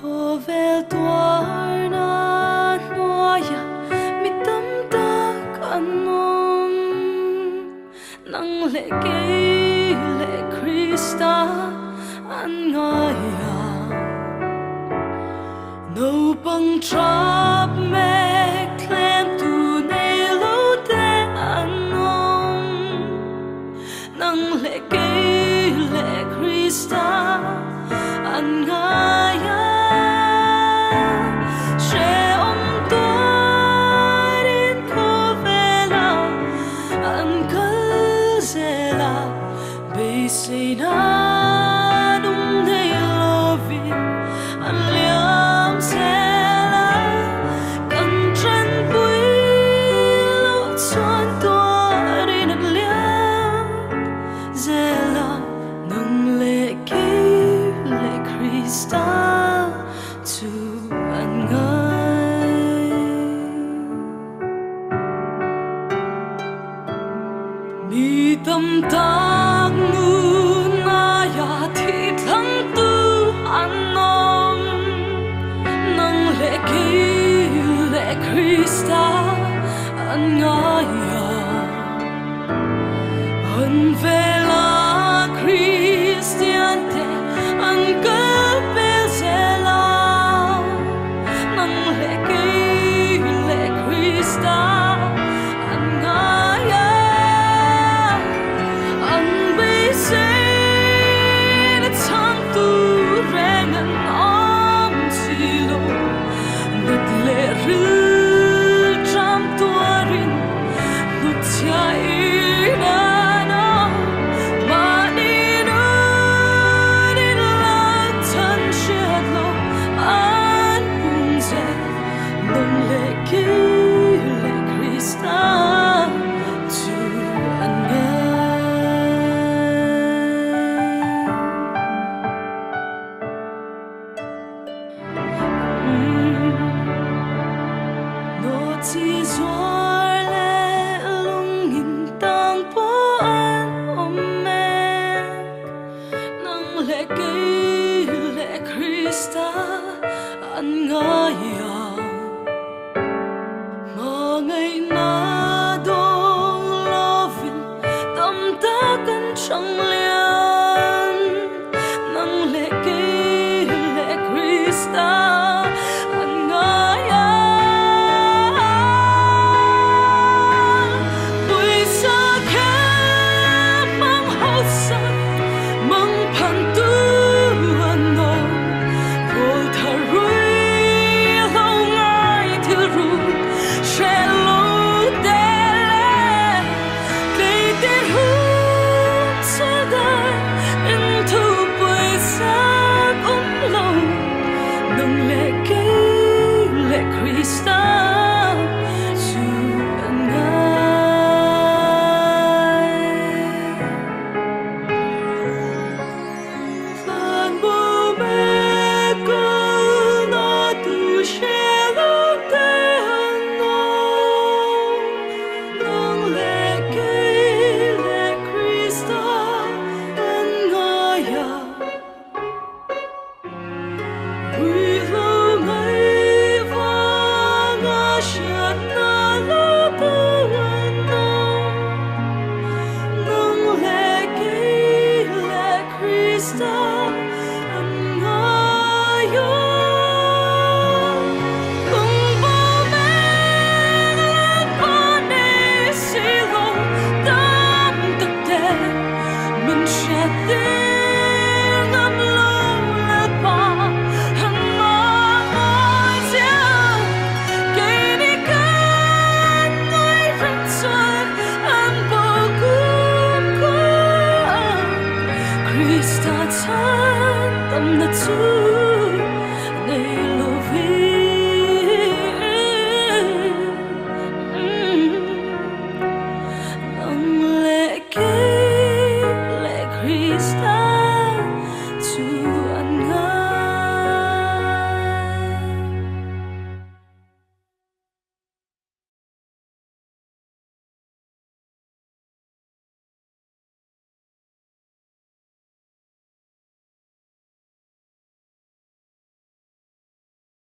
Cô về tuổi na noya mi tâm ta kanon nang lệ kê lệ Krista an ngaya no bang trap me klem tu nei lo te anon nang lệ kê lệ Krista an ngaya say na nung nay lovi an liam sela căng chân bui lo chuan tua đi nát liam zela nung lệ kê lệ Krista tu an ngai mi tâm ta ngu Krista an ngaya an vela Christian te an kapel zela nang le Krista an ngaya an be se na chang tu reng an om silo nat le ru chỉ rồi lệ lung nghìn tang po an om me nang lệ kê lệ Krista an ngaya mà ngày na dong lovin tâm ta kan chẳng liên nang lệ kê lệ Krista Krista